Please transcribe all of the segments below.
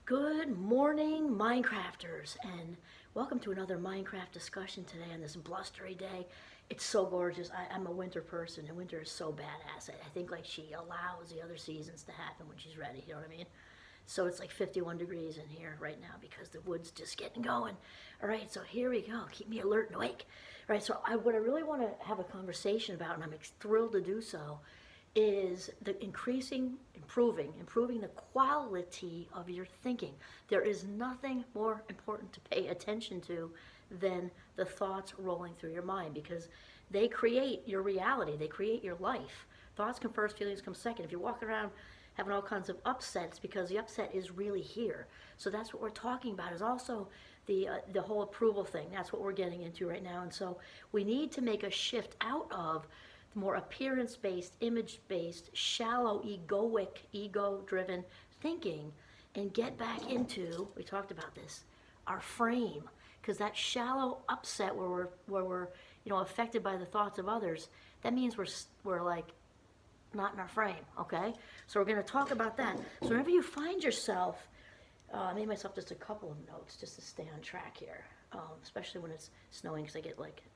Good morning, Minecrafters, and welcome to another Minecraft discussion today on this blustery day. It's so gorgeous. I'm a winter person, and winter is so badass. I think like she allows the other seasons to happen when she's ready. You know what I mean? So it's like 51 degrees in here right now because the wood's just getting going. All right, so here we go. Keep me alert and awake. All right, so what I really want to have a conversation about, and I'm thrilled to do so, is the improving the quality of your thinking. There is nothing more important to pay attention to than the thoughts rolling through your mind, because they create your reality, they create your life. Thoughts come first, feelings come second. If you're walking around having all kinds of upsets, because the upset is really here. So that's what we're talking about, is also the whole approval thing. That's what we're getting into right now. And so we need to make a shift out of more appearance-based, image-based, shallow, egoic, ego-driven thinking, and get back into, we talked about this, our frame. Because that shallow upset where we're affected by the thoughts of others, that means we're like not in our frame, okay? So we're going to talk about that. So whenever you find yourself, I made myself just a couple of notes just to stay on track here, especially when it's snowing, because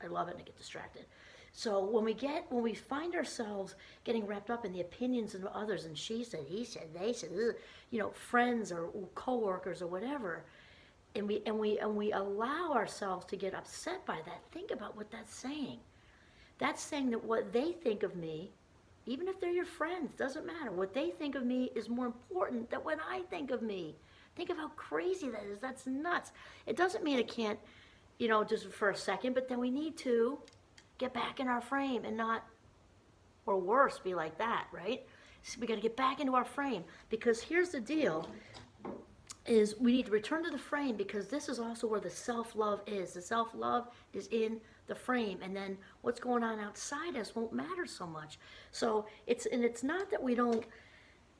I love it and I get distracted. So when we find ourselves getting wrapped up in the opinions of others, and she said, he said, they said, friends or coworkers or whatever, and we allow ourselves to get upset by that, think about what that's saying. That's saying that what they think of me, even if they're your friends, doesn't matter. What they think of me is more important than what I think of me. Think of how crazy that is. That's nuts. It doesn't mean it can't, just for a second, but then we need to get back in our frame and not, or worse, be like that, right? So we got to get back into our frame, because here's the deal, is we need to return to the frame, because this is also where the self-love is. The self-love is in the frame, and then what's going on outside us won't matter so much. So it's not that we don't,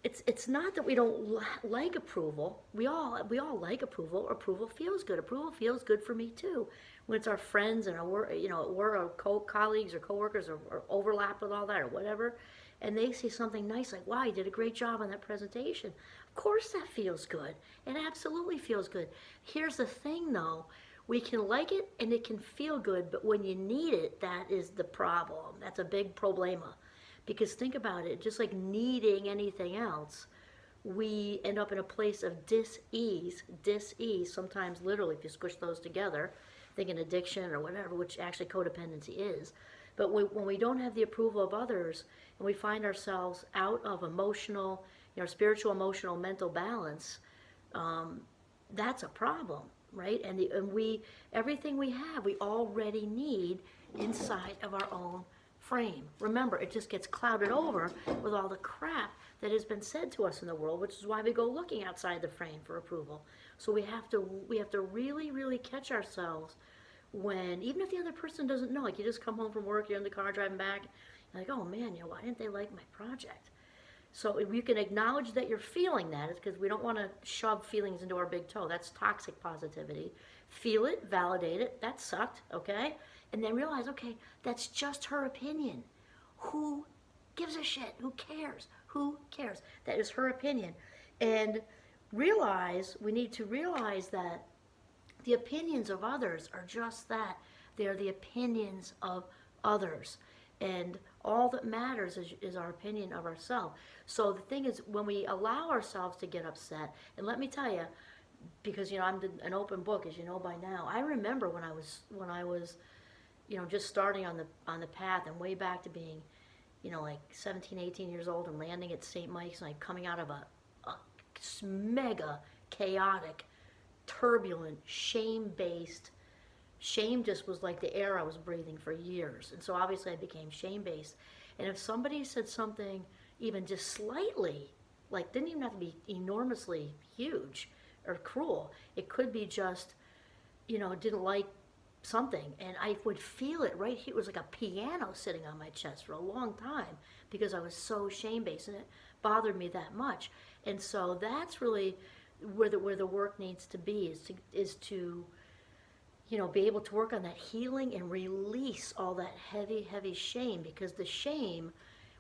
it's not that we don't like approval. We all like approval. Approval feels good. Approval feels good for me too. When it's our friends and our colleagues or coworkers, or overlap with all that or whatever, and they say something nice like, "Wow, you did a great job on that presentation." Of course, that feels good. It absolutely feels good. Here's the thing, though. We can like it and it can feel good, but when you need it, that is the problem. That's a big problema. Because think about it, just like needing anything else, we end up in a place of dis-ease, sometimes literally, if you squish those together, thinking addiction or whatever, which actually codependency is. But when we don't have the approval of others, and we find ourselves out of emotional, spiritual, emotional, mental balance, that's a problem, right? And everything we have, we already need inside of our own frame. Remember, it just gets clouded over with all the crap that has been said to us in the world, which is why we go looking outside the frame for approval. So we have to really, really catch ourselves when, even if the other person doesn't know, like you just come home from work, you're in the car driving back, you're like, oh man, why didn't they like my project? So if you can acknowledge that you're feeling that, it's because we don't want to shove feelings into our big toe. That's toxic positivity. Feel it, validate it, that sucked, okay? And then realize, okay, that's just her opinion. Who gives a shit? Who cares? Who cares? That is her opinion. And we need to realize that the opinions of others are just that. They are the opinions of others. And all that matters is our opinion of ourselves. So the thing is, when we allow ourselves to get upset, and let me tell you, because I'm an open book, as you know by now. I remember when I was just starting on the path, and way back to being, like 17, 18 years old, and landing at St. Mike's, and like coming out of a mega chaotic, turbulent, shame just was like the air I was breathing for years. And so obviously I became shame-based. And if somebody said something even just slightly, like didn't even have to be enormously huge or cruel, it could be just, didn't like something, and I would feel it right here. It was like a piano sitting on my chest for a long time, because I was so shame-based, and it bothered me that much. And so that's really where the work needs to be, is to be able to work on that healing and release all that heavy shame, because the shame,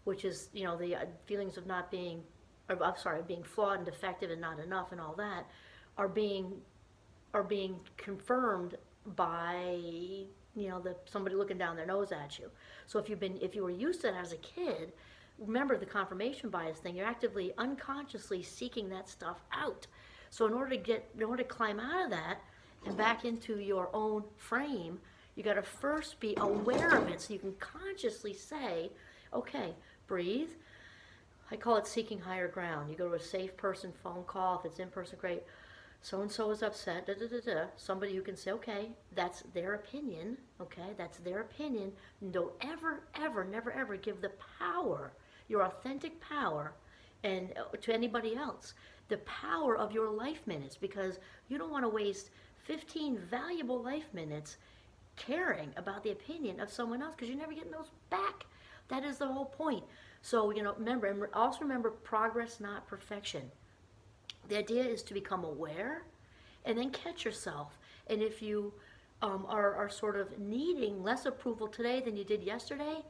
which is, the feelings of not being, being flawed and defective and not enough and all that, are being confirmed by somebody looking down their nose at you. So if you were used to that as a kid, remember the confirmation bias thing. You're actively unconsciously seeking that stuff out. So in order to climb out of that and back into your own frame, you got to first be aware of it so you can consciously say, okay, breathe. I call it seeking higher ground. You go to a safe person phone call. If it's in person, great. So-and-so is upset, da, da, da, da. Somebody who can say, okay, that's their opinion, okay, that's their opinion. And don't ever, ever, never, ever give the power, your authentic power, and to anybody else, the power of your life minutes, because you don't want to waste 15 valuable life minutes caring about the opinion of someone else, because you're never getting those back. That is the whole point. So, remember, and also remember, progress, not perfection. The idea is to become aware and then catch yourself. And if you are sort of needing less approval today than you did yesterday,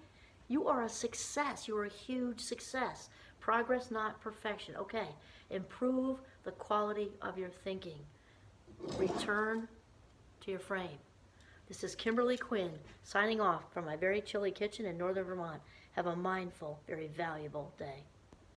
you are a success. You are a huge success. Progress, not perfection. Okay, improve the quality of your thinking. Return to your frame. This is Kimberly Quinn signing off from my very chilly kitchen in northern Vermont. Have a mindful, very valuable day.